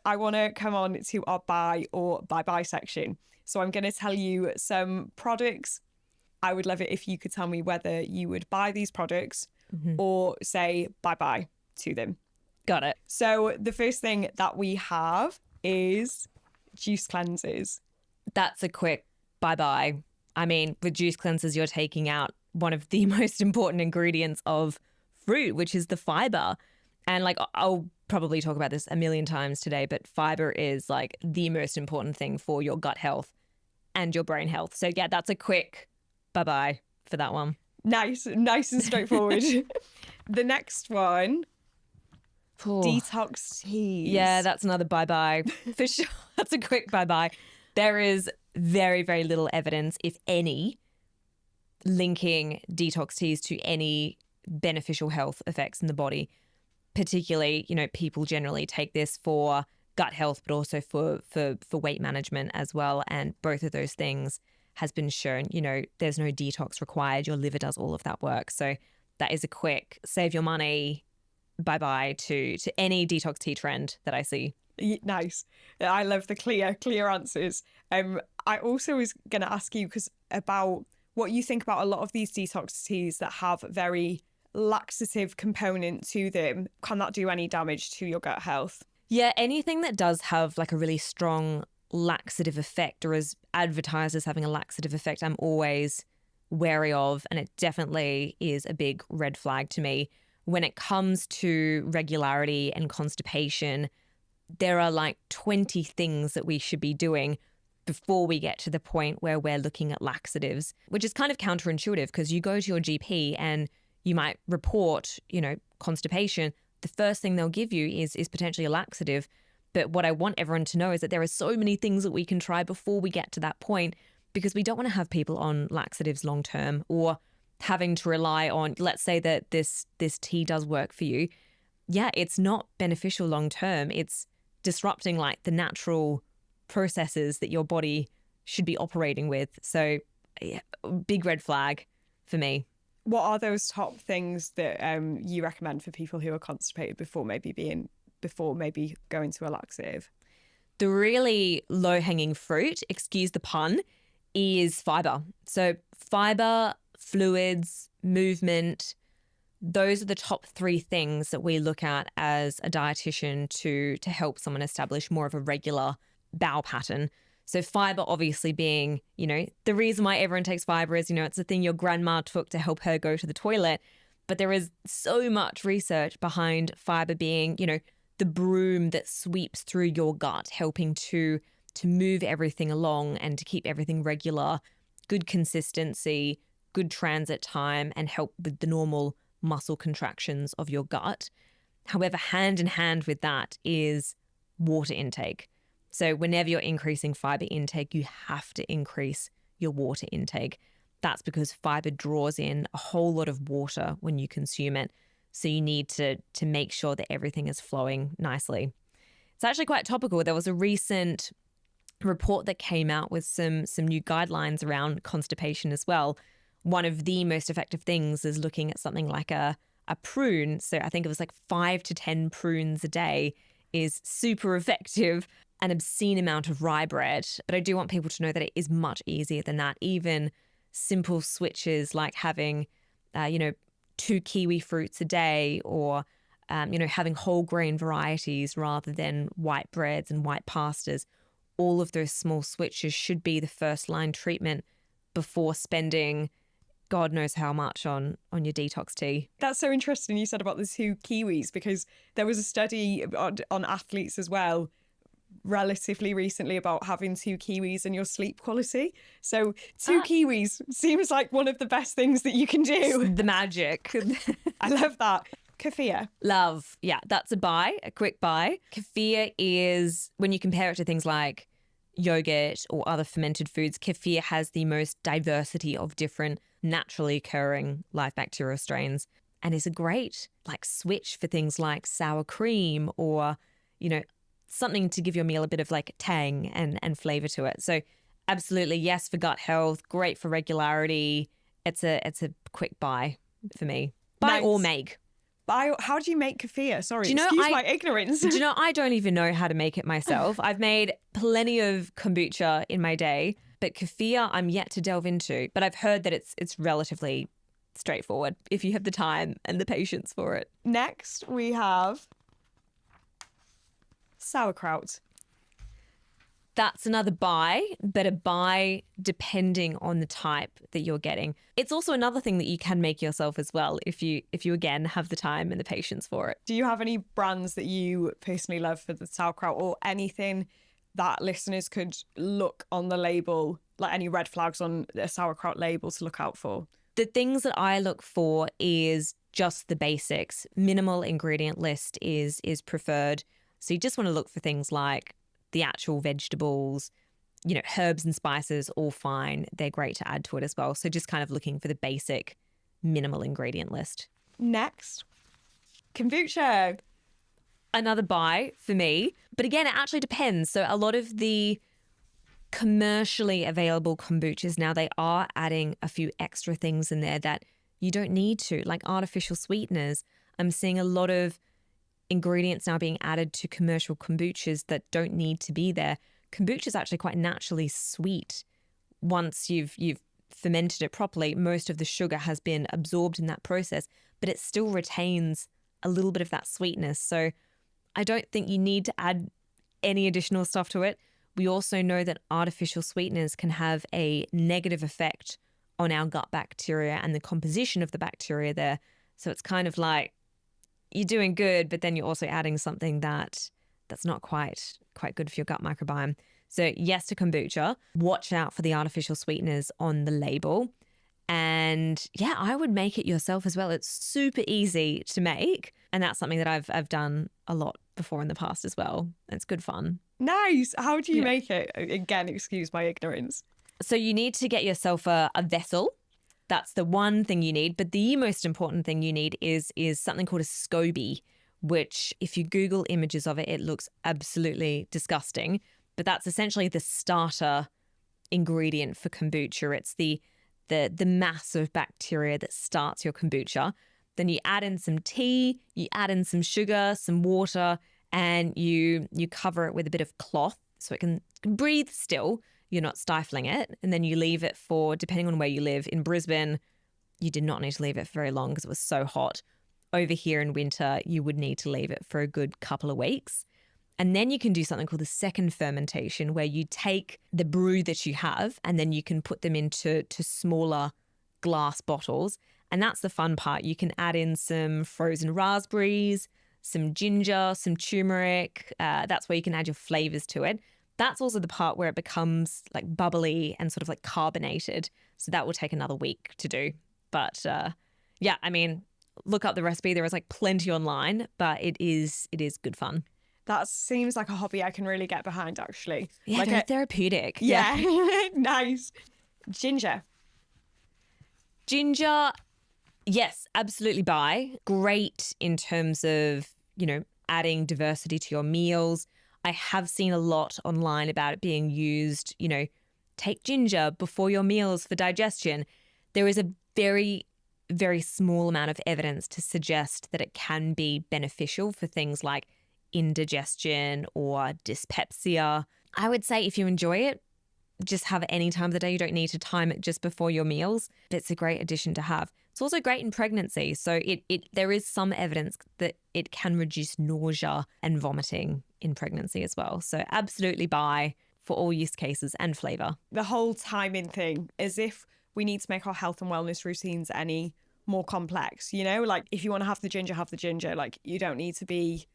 I want to come on to our buy or bye-bye section. So I'm going to tell you some products. I would love it if you could tell me whether you would buy these products or say bye-bye to them. Got it. So the first thing that we have is juice cleansers. That's a quick bye-bye. I mean, with juice cleansers, you're taking out one of the most important ingredients of fruit, which is the fiber. And like, I'll probably talk about this a million times today, but fiber is like the most important thing for your gut health and your brain health. So yeah, that's a quick bye-bye for that one. Nice and straightforward. The next one, detox teas. Yeah, that's another bye-bye for sure. That's a quick bye-bye. There is very, very little evidence, if any, linking detox teas to any beneficial health effects in the body. Particularly, people generally take this for gut health, but also for weight management as well. And both of those things has been shown, there's no detox required. Your liver does all of that work. So that is a quick save your money, bye-bye to any detox tea trend that I see. Nice. I love the clear answers. I also was going to ask you about what you think about a lot of these detox teas that have very laxative component to them. Can that do any damage to your gut health? Yeah, anything that does have like a really strong laxative effect or is advertised as having a laxative effect, I'm always wary of, and it definitely is a big red flag to me. When it comes to regularity and constipation, there are like 20 things that we should be doing before we get to the point where we're looking at laxatives, which is kind of counterintuitive because you go to your GP and you might report, constipation. The first thing they'll give you is potentially a laxative. But what I want everyone to know is that there are so many things that we can try before we get to that point, because we don't want to have people on laxatives long term or having to rely on, let's say that this tea does work for you. Yeah, it's not beneficial long term. It's disrupting like the natural processes that your body should be operating with. So yeah, big red flag for me. What are those top things that you recommend for people who are constipated before maybe going to a laxative? The really low-hanging fruit, excuse the pun, is fiber. So fiber, fluids, movement, those are the top three things that we look at as a dietitian to help someone establish more of a regular bowel pattern. So fiber obviously being, the reason why everyone takes fiber is, it's the thing your grandma took to help her go to the toilet. But there is so much research behind fiber being, the broom that sweeps through your gut, helping to move everything along and to keep everything regular, good consistency, good transit time, and help with the normal muscle contractions of your gut. However, hand in hand with that is water intake. So whenever you're increasing fiber intake, you have to increase your water intake. That's because fiber draws in a whole lot of water when you consume it. So you need to make sure that everything is flowing nicely. It's actually quite topical. There was a recent report that came out with some new guidelines around constipation as well. One of the most effective things is looking at something like a prune. So I think it was like 5 to 10 prunes a day is super effective. An obscene amount of rye bread. But I do want people to know that it is much easier than that. Even simple switches like having, 2 kiwi fruits a day or, having whole grain varieties rather than white breads and white pastas. All of those small switches should be the first line treatment before spending God knows how much on your detox tea. That's so interesting you said about the 2 kiwis, because there was a study on athletes as well relatively recently about having 2 kiwis and your sleep quality. So 2 kiwis seems like one of the best things that you can do. The magic. I love that. Kefir. Love. Yeah, that's a quick buy. Kefir is, when you compare it to things like yogurt or other fermented foods, kefir has the most diversity of different naturally occurring live bacterial strains and is a great switch for things like sour cream or, something to give your meal a bit of tang and flavor to it. So absolutely, yes, for gut health, great for regularity. It's a quick buy for me. Buy nice. or make. How do you make kefir? Sorry, Do you know, excuse my ignorance. Do you know, I don't even know how to make it myself. I've made plenty of kombucha in my day, but kefir I'm yet to delve into. But I've heard that it's relatively straightforward if you have the time and the patience for it. Next, we have sauerkraut. That's another buy, but a buy depending on the type that you're getting. It's also another thing that you can make yourself as well if you again have the time and the patience for it. Do you have any brands that you personally love for the sauerkraut, or anything that listeners could look on the label, like any red flags on a sauerkraut label to look out for? The things that I look for is just the basics. Minimal ingredient list is preferred. So you just want to look for things like the actual vegetables, herbs and spices, all fine. They're great to add to it as well. So just kind of looking for the basic minimal ingredient list. Next, kombucha. Another buy for me. But again, it actually depends. So a lot of the commercially available kombuchas now, they are adding a few extra things in there that you don't need to, like artificial sweeteners. I'm seeing a lot of ingredients now being added to commercial kombuchas that don't need to be there. Kombucha is actually quite naturally sweet. Once you've fermented it properly, most of the sugar has been absorbed in that process, but it still retains a little bit of that sweetness. So I don't think you need to add any additional stuff to it. We also know that artificial sweeteners can have a negative effect on our gut bacteria and the composition of the bacteria there. So it's kind of like you're doing good, but then you're also adding something that's not quite good for your gut microbiome. So yes to kombucha. Watch out for the artificial sweeteners on the label. And yeah, I would make it yourself as well. It's super easy to make. And that's something that I've done a lot before in the past as well. It's good fun. Nice. How do you make it? Again, excuse my ignorance. So you need to get yourself a vessel. That's the one thing you need. But the most important thing you need is something called a SCOBY, which if you Google images of it, it looks absolutely disgusting. But that's essentially the starter ingredient for kombucha. It's the mass of bacteria that starts your kombucha. Then you add in some tea, you add in some sugar, some water, and you cover it with a bit of cloth so it can breathe still. You're not stifling it. And then you leave it for, depending on where you live, in Brisbane, you did not need to leave it for very long because it was so hot. Over here in winter, you would need to leave it for a good couple of weeks. And then you can do something called the second fermentation, where you take the brew that you have and then you can put them into smaller glass bottles. And that's the fun part. You can add in some frozen raspberries, some ginger, some turmeric. That's where you can add your flavors to it. That's also the part where it becomes like bubbly and sort of like carbonated. So that will take another week to do. But yeah, I mean, look up the recipe. There is like plenty online, but it is good fun. That seems like a hobby I can really get behind, actually. Yeah, like very therapeutic. Yeah. Nice. Ginger. Ginger, yes, absolutely buy. Great in terms of, adding diversity to your meals. I have seen a lot online about it being used, take ginger before your meals for digestion. There is a very, very small amount of evidence to suggest that it can be beneficial for things like indigestion or dyspepsia. I would say if you enjoy it, just have it any time of the day. You don't need to time it just before your meals. But it's a great addition to have. It's also great in pregnancy. So there is some evidence that it can reduce nausea and vomiting in pregnancy as well. So absolutely buy for all use cases and flavor. The whole timing thing, as if we need to make our health and wellness routines any more complex, like if you want to have the ginger, have the ginger. Like you don't need to be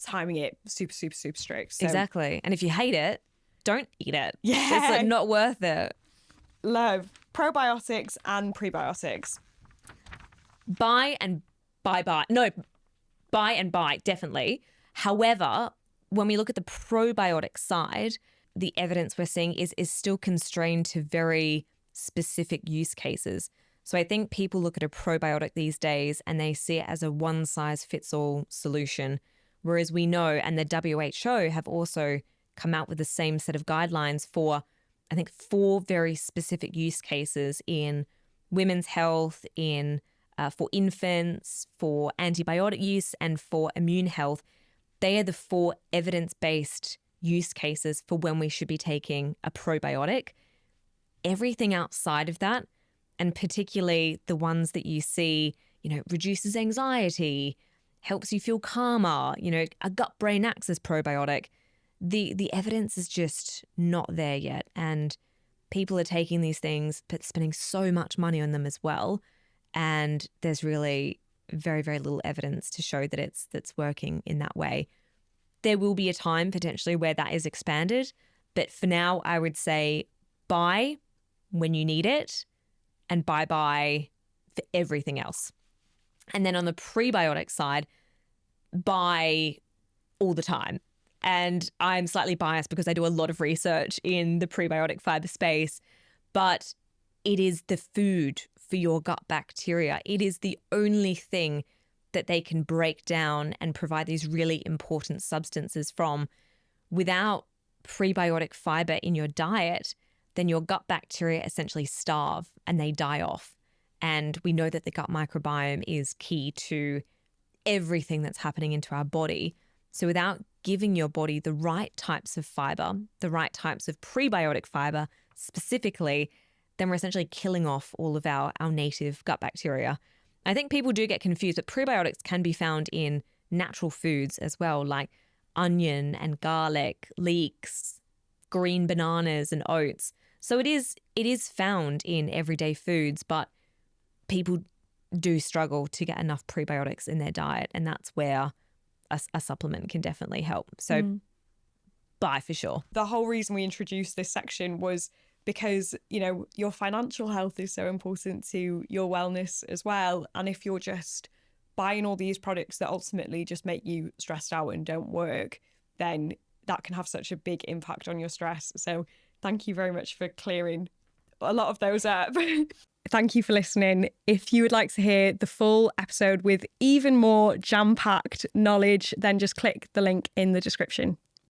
timing it super, super, super strict. So. Exactly. And if you hate it, don't eat it. Yeah. It's like not worth it. Love probiotics and prebiotics. Buy and buy. No, buy and buy, definitely. However, when we look at the probiotic side, the evidence we're seeing is still constrained to very specific use cases. So I think people look at a probiotic these days and they see it as a one-size-fits-all solution, whereas we know, and the WHO have also come out with the same set of guidelines for, I think, 4 very specific use cases in women's health, in for infants, for antibiotic use, and for immune health. They are the 4 evidence-based use cases for when we should be taking a probiotic. Everything outside of that, and particularly the ones that you see, reduces anxiety, helps you feel calmer, a gut-brain axis probiotic, the evidence is just not there yet. And people are taking these things but spending so much money on them as well. And there's really very, very little evidence to show that that's working in that way. There will be a time potentially where that is expanded. But for now, I would say buy when you need it and buy for everything else. And then on the prebiotic side, buy all the time. And I'm slightly biased because I do a lot of research in the prebiotic fiber space, but it is the food for your gut bacteria. It is the only thing that they can break down and provide these really important substances from. Without prebiotic fiber in your diet, then your gut bacteria essentially starve and they die off. And we know that the gut microbiome is key to everything that's happening into our body. So without giving your body the right types of fiber, the right types of prebiotic fiber specifically, then we're essentially killing off all of our native gut bacteria. I think people do get confused, but prebiotics can be found in natural foods as well, like onion and garlic, leeks, green bananas and oats. So it is found in everyday foods, but people do struggle to get enough prebiotics in their diet, and that's where a supplement can definitely help. So buy for sure. The whole reason we introduced this section was because, your financial health is so important to your wellness as well. And if you're just buying all these products that ultimately just make you stressed out and don't work, then that can have such a big impact on your stress. So thank you very much for clearing a lot of those up. Thank you for listening. If you would like to hear the full episode with even more jam-packed knowledge, then just click the link in the description.